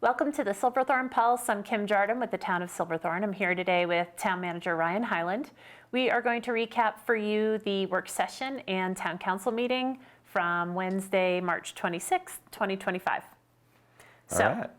Welcome to the Silverthorne Pulse. I'm Kim Jardim with the town of Silverthorne. I'm here today with Town Manager Ryan Highland. We are going to recap for you the work session and town council meeting from Wednesday, March 26th, 2025. So right.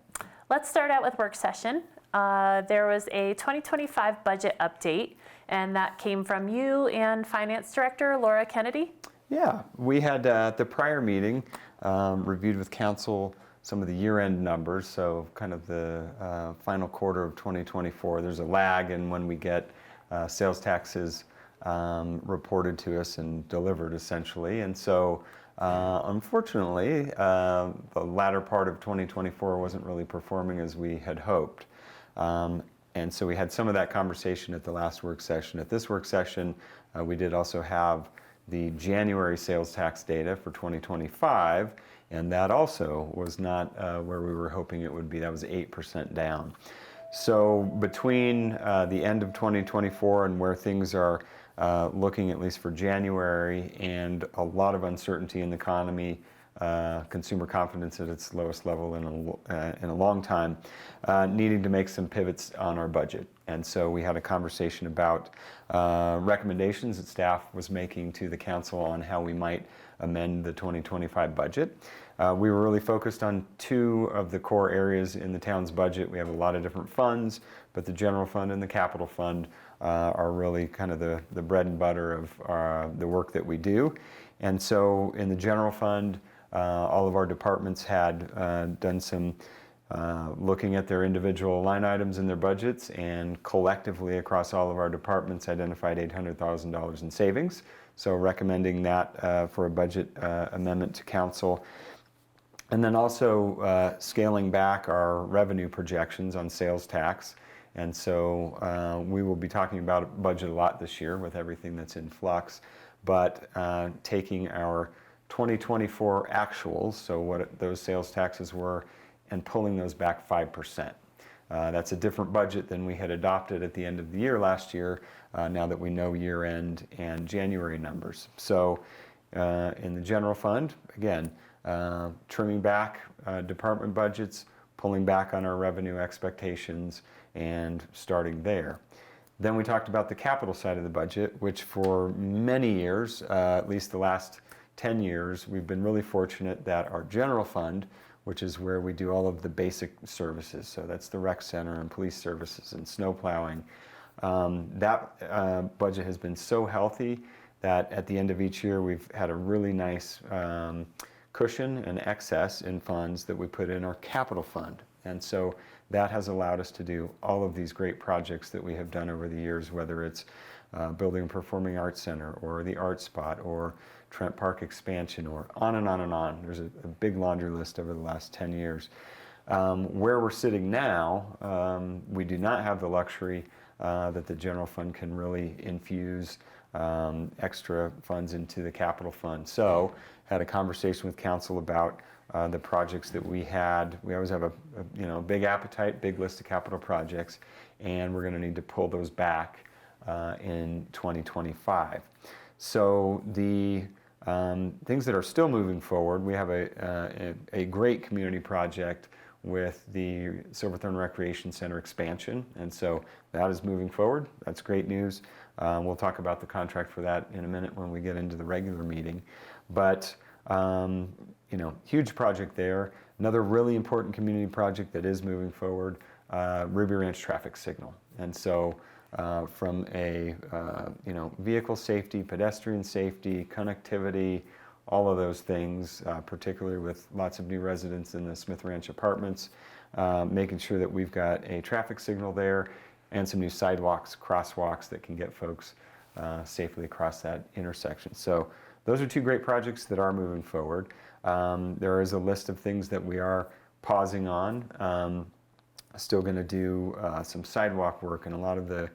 Let's start out with work session. There was a 2025 budget update, and that came from you and Finance Director Laura Kennedy. Yeah, we had at the prior meeting reviewed with council some of the year-end numbers, so kind of the final quarter of 2024. There's a lag in when we get sales taxes reported to us and delivered, essentially. And so, unfortunately, the latter part of 2024 wasn't really performing as we had hoped. And so we had some of that conversation at the last work session. At this work session, we did also have the January sales tax data for 2025, and that also was not where we were hoping it would be. That was 8% down. So between the end of 2024 and where things are looking, at least for January, and a lot of uncertainty in the economy, consumer confidence at its lowest level in a long time, needing to make some pivots on our budget. And so we had a conversation about recommendations that staff was making to the council on how we might amend the 2025 budget. We were really focused on two of the core areas in the town's budget. We have a lot of different funds, but the general fund and the capital fund are really kind of the bread and butter of the work that we do. And so in the general fund, all of our departments had done some looking at their individual line items in their budgets, and collectively across all of our departments identified $800,000 in savings. So recommending that for a budget amendment to council. And then also scaling back our revenue projections on sales tax. And so we will be talking about budget a lot this year with everything that's in flux, but taking our 2024 actuals, so what those sales taxes were, and pulling those back 5%. That's a different budget than we had adopted at the end of the year last year, now that we know year-end and January numbers. So in the general fund, again, trimming back department budgets, pulling back on our revenue expectations, and starting there. Then we talked about the capital side of the budget, which for many years, at least the last 10 years, we've been really fortunate that our general fund, which is where we do all of the basic services, so that's the rec center and police services and snow plowing, that budget has been so healthy that at the end of each year we've had a really nice cushion and excess in funds that we put in our capital fund. And so that has allowed us to do all of these great projects that we have done over the years, whether it's building a performing arts center or the art spot or Trent Park expansion, or on and on and on. There's a big laundry list over the last 10 years. Where we're sitting now, we do not have the luxury that the general fund can really infuse extra funds into the capital fund. So had a conversation with council about the projects that we had. We always have a big appetite, big list of capital projects, and we're going to need to pull those back in 2025. So the things that are still moving forward, we have a great community project with the Silverthorne Recreation Center expansion, and so that is moving forward. That's great news. We'll talk about the contract for that in a minute when we get into the regular meeting. But huge project there. Another really important community project that is moving forward, Ruby Ranch traffic signal. And so from a vehicle safety, pedestrian safety, connectivity, all of those things, particularly with lots of new residents in the Smith Ranch apartments, making sure that we've got a traffic signal there and some new sidewalks, crosswalks that can get folks safely across that intersection. So those are two great projects that are moving forward. There is a list of things that we are pausing on. Still going to do some sidewalk work and a lot of the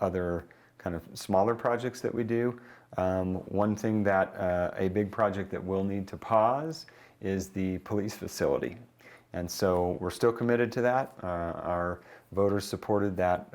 other kind of smaller projects that we do. One thing that a big project that we'll need to pause is the police facility. And so we're still committed to that. Our voters supported that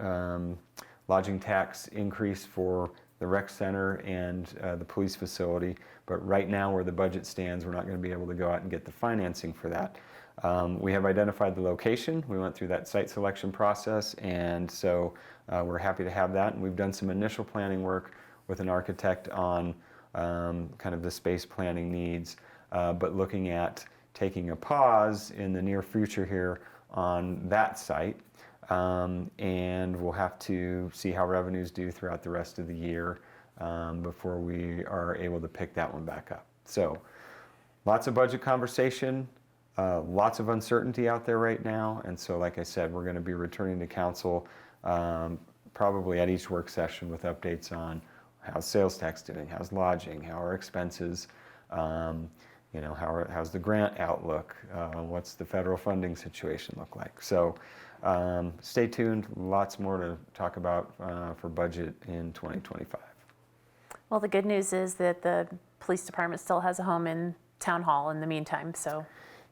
lodging tax increase for the rec center and the police facility. But right now where the budget stands, we're not going to be able to go out and get the financing for that. We have identified the location. We went through that site selection process, and so we're happy to have that. And we've done some initial planning work with an architect on kind of the space planning needs, but looking at taking a pause in the near future here on that site. And we'll have to see how revenues do throughout the rest of the year before we are able to pick that one back up. So lots of budget conversation, lots of uncertainty out there right now. And so, like I said, we're going to be returning to council probably at each work session with updates on how's sales tax doing, how's lodging, how are expenses, you know, how's the grant outlook, what's the federal funding situation look like. So stay tuned, lots more to talk about for budget in 2025. Well, the good news is that the police department still has a home in Town Hall in the meantime, so.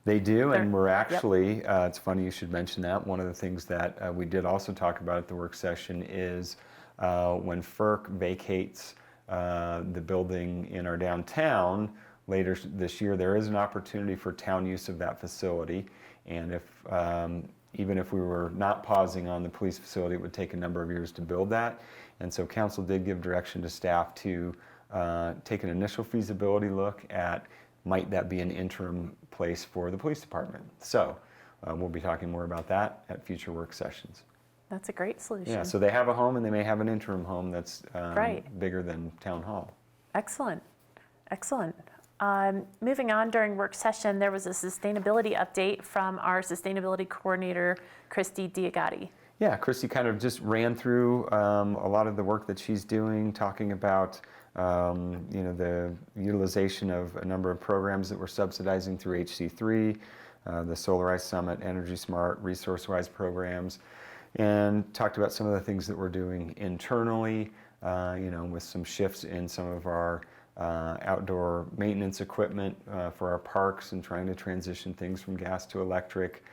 They do, and we're actually, it's funny you should mention that. One of the things that we did also talk about at the work session is when FERC vacates the building in our downtown later this year, there is an opportunity for town use of that facility. And if even if we were not pausing on the police facility, it would take a number of years to build that. And so council did give direction to staff to take an initial feasibility look at might that be an interim place for the police department. So we'll be talking more about that at future work sessions. That's a great solution. Yeah, so they have a home and they may have an interim home that's Right. bigger than town hall. Excellent, excellent. Moving on, during work session, there was a sustainability update from our sustainability coordinator, Christy Diagati. Yeah, Christy kind of just ran through a lot of the work that she's doing, talking about you know, the utilization of a number of programs that we're subsidizing through HC3, the Solarized Summit, Energy Smart, ResourceWise programs, and talked about some of the things that we're doing internally, you know, with some shifts in some of our outdoor maintenance equipment for our parks and trying to transition things from gas to electric,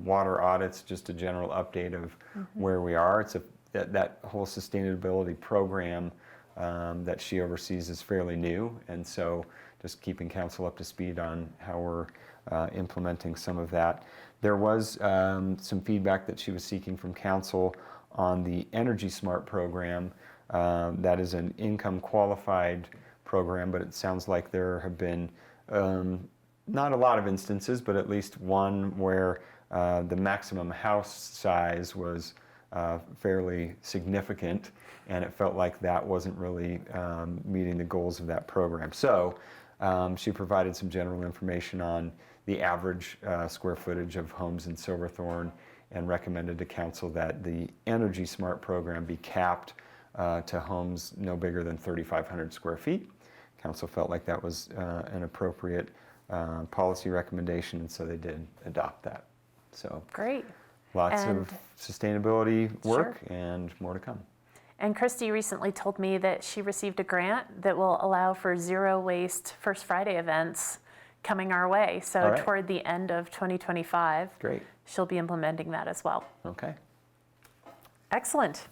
water audits, just a general update of where we are. It's that whole sustainability program that she oversees is fairly new, and so just keeping council up to speed on how we're implementing some of that. There was some feedback that she was seeking from council on the Energy Smart program. That is an income qualified program, but it sounds like there have been not a lot of instances, but at least one where the maximum house size was fairly significant, and it felt like that wasn't really meeting the goals of that program. So she provided some general information on the average square footage of homes in Silverthorne and recommended to council that the Energy Smart program be capped to homes no bigger than 3,500 square feet. Council felt like that was an appropriate policy recommendation, and so they did adopt that. So Great. lots of sustainability work Sure. and more to come. And Christy recently told me that she received a grant that will allow for zero waste First Friday events coming our way. So All right. toward the end of 2025, Great. she'll be implementing that as well. Okay. Excellent.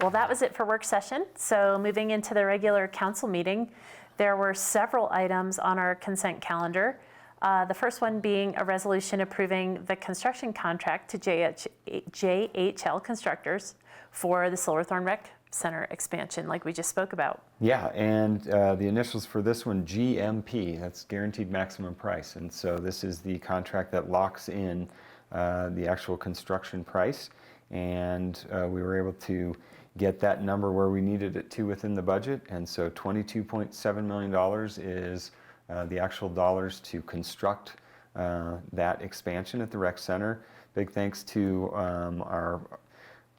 Well, that was it for work session. So moving into the regular council meeting, there were several items on our consent calendar. The first one being a resolution approving the construction contract to JHL Constructors for the Silverthorne Rec Center expansion, like we just spoke about. Yeah, and the initials for this one, GMP, that's guaranteed maximum price. And so this is the contract that locks in the actual construction price. And we were able to get that number where we needed it to within the budget. And so $22.7 million is the actual dollars to construct that expansion at the rec center. Big thanks to our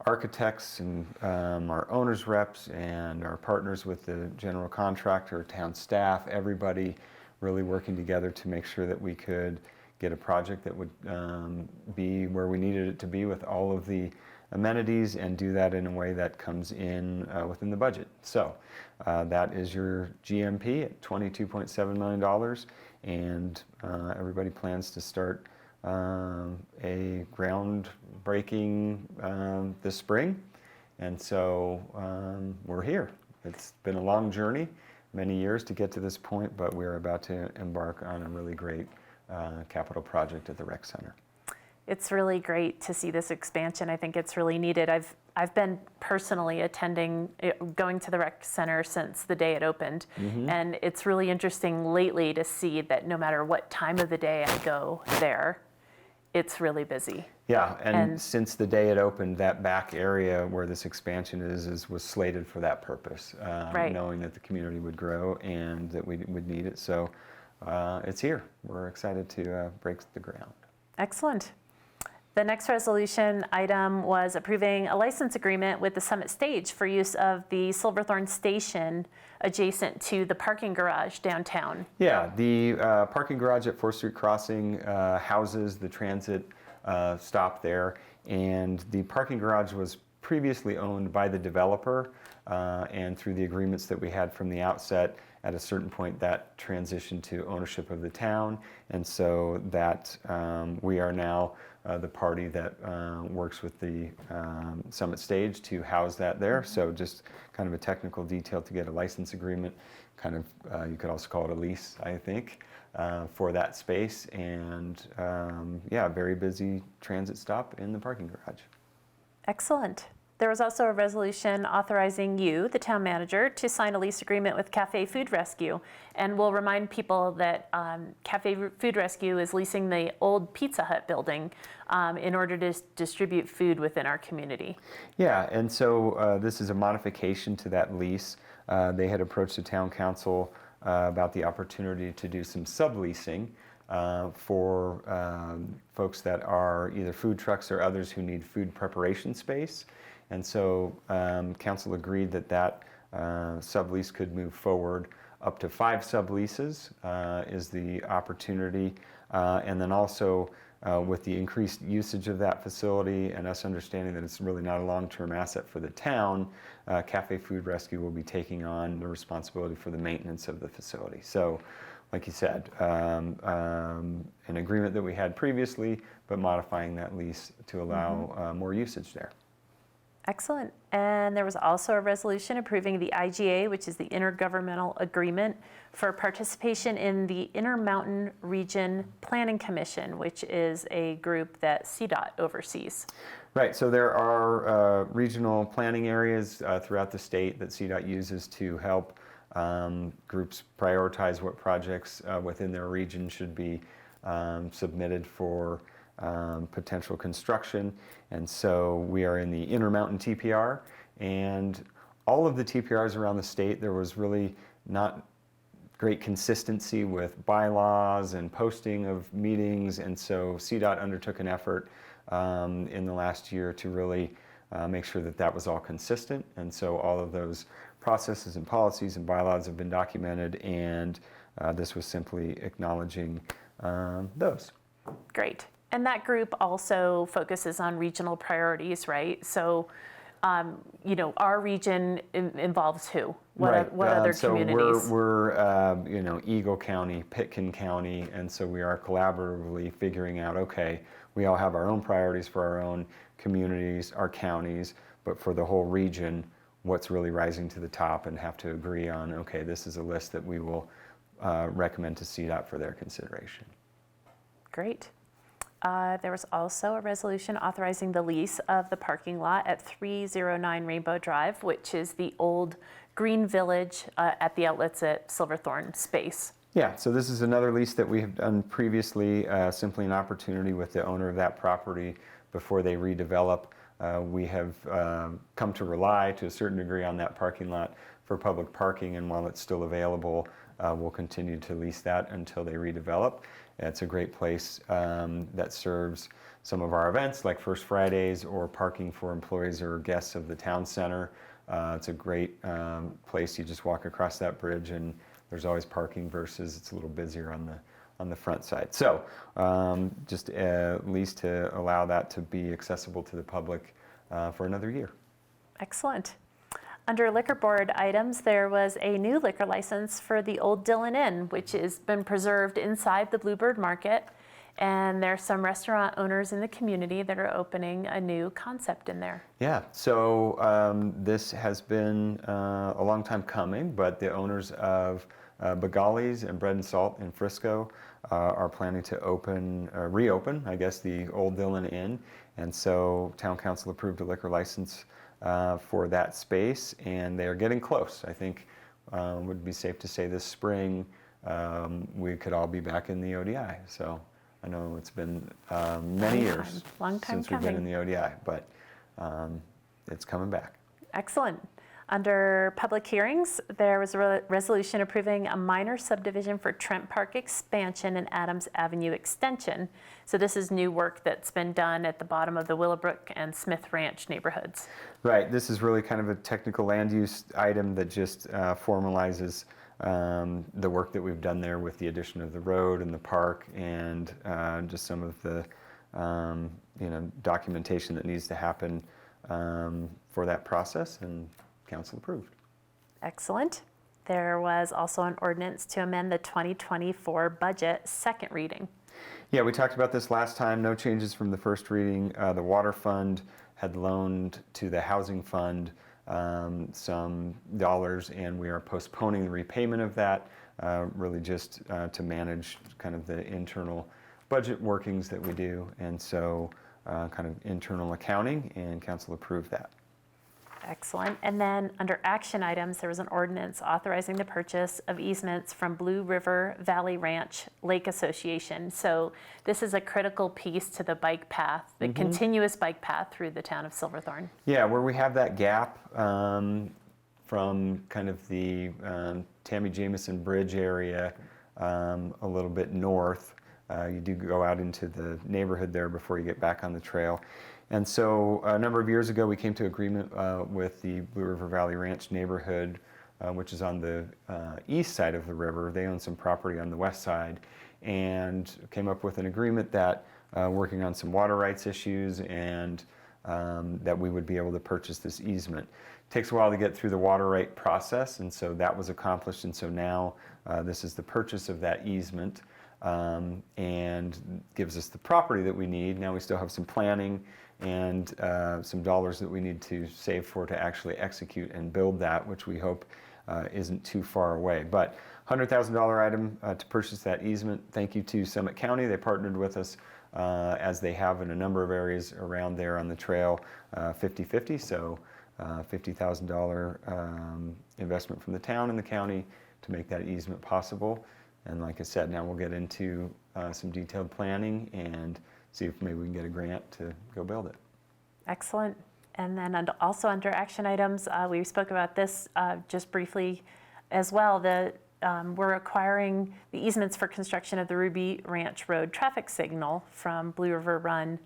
architects and our owners reps and our partners with the general contractor, town staff, everybody really working together to make sure that we could get a project that would be where we needed it to be with all of the amenities and do that in a way that comes in within the budget. So that is your GMP at $22.7 million, and everybody plans to start a groundbreaking this spring, and so we're here. It's been a long journey, many years to get to this point, but we're about to embark on a really great capital project at the rec center. It's really great to see this expansion. I think it's really needed. I've been personally going to the rec center since the day it opened, and it's really interesting lately to see that no matter what time of the day I go there, it's really busy. Yeah, and since the day it opened, that back area where this expansion was slated for that purpose, Right. knowing that the community would grow and that we would need it. So it's here. We're excited to break the ground. Excellent. The next resolution item was approving a license agreement with the Summit Stage for use of the Silverthorne station adjacent to the parking garage downtown. Yeah, the parking garage at 4th Street Crossing houses the transit stop there, and the parking garage was previously owned by the developer, and through the agreements that we had from the outset, at a certain point that transitioned to ownership of the town, and so that we are now the party that works with the Summit Stage to house that there. So just kind of a technical detail to get a license agreement, kind of, you could also call it a lease, I think, for that space. And yeah, very busy transit stop in the parking garage. Excellent. There was also a resolution authorizing you, the town manager, to sign a lease agreement with Cafe Food Rescue. And we'll remind people that Cafe Food Rescue is leasing the old Pizza Hut building in order to distribute food within our community. Yeah, and so this is a modification to that lease. They had approached the town council about the opportunity to do some subleasing for folks that are either food trucks or others who need food preparation space. And so council agreed that that sublease could move forward. Up to 5 subleases is the opportunity. And then also with the increased usage of that facility and us understanding that it's really not a long-term asset for the town, Cafe Food Rescue will be taking on the responsibility for the maintenance of the facility. So like you said, an agreement that we had previously, but modifying that lease to allow more usage there. Excellent. And there was also a resolution approving the IGA, which is the Intergovernmental Agreement for participation in the Intermountain Region Planning Commission, which is a group that CDOT oversees. Right, so there are regional planning areas throughout the state that CDOT uses to help groups prioritize what projects within their region should be submitted for potential construction. And so we are in the Intermountain TPR, and all of the TPRs around the state, there was really not great consistency with bylaws and posting of meetings, and so CDOT undertook an effort in the last year to really make sure that that was all consistent. And so all of those processes and policies and bylaws have been documented, and this was simply acknowledging those. Great. And that group also focuses on regional priorities, right? So, you know, our region involves who? What other communities? So we're you know, Eagle County, Pitkin County, and so we are collaboratively figuring out, okay, we all have our own priorities for our own communities, our counties, but for the whole region, what's really rising to the top, and have to agree on, okay, this is a list that we will recommend to CDOT for their consideration. Great. There was also a resolution authorizing the lease of the parking lot at 309 Rainbow Drive, which is the old Green Village at the outlets at Silverthorne space. Yeah, so this is another lease that we have done previously, simply an opportunity with the owner of that property before they redevelop. We have come to rely to a certain degree on that parking lot for public parking, and while it's still available, we'll continue to lease that until they redevelop. It's a great place that serves some of our events like First Fridays or parking for employees or guests of the town center. It's a great place. You just walk across that bridge and there's always parking versus it's a little busier on the front side. So just at least to allow that to be accessible to the public for another year. Excellent. Under liquor board items, there was a new liquor license for the Old Dillon Inn, which has been preserved inside the Bluebird Market. And there's some restaurant owners in the community that are opening a new concept in there. Yeah, so this has been a long time coming, but the owners of Begali's and Bread and Salt in Frisco are planning to reopen, I guess, the old Dillon Inn. And so Town Council approved a liquor license for that space, and they are getting close. I think would be safe to say this spring we could all be back in the ODI. So I know it's been many years since we've been in the ODI, but it's coming back. Excellent. Under public hearings, there was a resolution approving a minor subdivision for Trent Park expansion and Adams Avenue extension. So this is new work that's been done at the bottom of the Willowbrook and Smith Ranch neighborhoods. Right. This is really kind of a technical land use item that just formalizes the work that we've done there with the addition of the road and the park and just some of the documentation that needs to happen for that process, and Council approved. Excellent. There was also an ordinance to amend the 2024 budget, second reading. Yeah, we talked about this last time. No changes from the first reading. The water fund had loaned to the housing fund some dollars, and we are postponing the repayment of that, really just to manage kind of the internal budget workings that we do, and so kind of internal accounting, and Council approved that. Excellent. And then under action items, there was an ordinance authorizing the purchase of easements from Blue River Valley Ranch Lake Association. So this is a critical piece to the bike path, the continuous bike path through the town of Silverthorne. Yeah, where we have that gap from kind of the Tammy Jameson Bridge area a little bit north. You do go out into the neighborhood there before you get back on the trail. And so a number of years ago, we came to agreement with the Blue River Valley Ranch neighborhood, which is on the east side of the river. They own some property on the west side, and came up with an agreement that working on some water rights issues, and that we would be able to purchase this easement. It takes a while to get through the water right process, and so that was accomplished. And so now this is the purchase of that easement, and gives us the property that we need. Now we still have some planning and some dollars that we need to save for to actually execute and build that, which we hope isn't too far away. But $100,000 item to purchase that easement. Thank you to Summit County. They partnered with us as they have in a number of areas around there on the trail, 50-50. So $50,000 investment from the town and the county to make that easement possible. And like I said, now we'll get into some detailed planning and see if maybe we can get a grant to go build it. Excellent. And then also under action items, we spoke about this just briefly as well. We're acquiring the easements for construction of the Ruby Ranch Road traffic signal from Blue River Run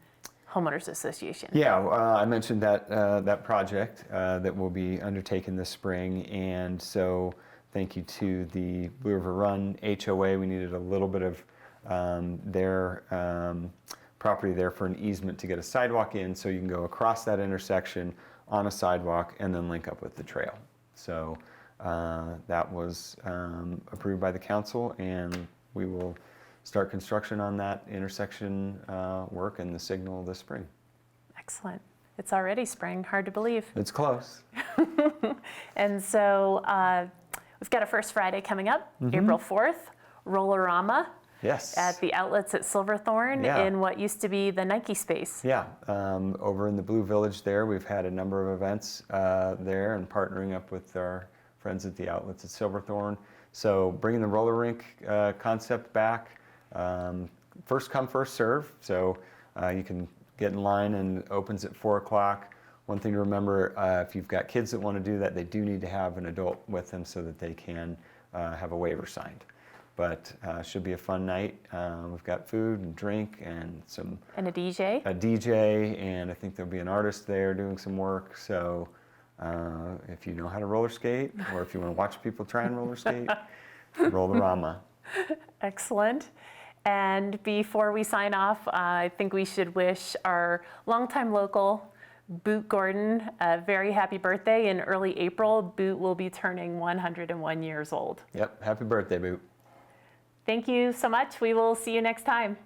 Homeowners Association. Yeah, I mentioned that project that will be undertaken this spring, and so thank you to the Blue River Run HOA. We needed a little bit of their property there for an easement to get a sidewalk in, so you can go across that intersection on a sidewalk and then link up with the trail. So that was approved by the council, and we will start construction on that intersection work and the signal this spring. Excellent. It's already spring, hard to believe. It's close. And so we've got a First Friday coming up, April 4th, Rollerama. Yes. At the outlets at Silverthorne in what used to be the Nike space. Yeah, over in the Blue Village there, we've had a number of events there, and partnering up with our friends at the outlets at Silverthorne. So bringing the roller rink concept back, first come, first serve. So you can get in line, and it opens at 4 o'clock. One thing to remember, if you've got kids that want to do that, they do need to have an adult with them so that they can have a waiver signed. But should be a fun night. We've got food and drink and and a DJ. A DJ, and I think there'll be an artist there doing some work. So if you know how to roller skate, or if you want to watch people try and roller skate, Rollerama. Excellent. And before we sign off, I think we should wish our longtime local, Boot Gordon, a very happy birthday. In early April, Boot will be turning 101 years old. Yep, happy birthday, Boot. Thank you so much. We will see you next time.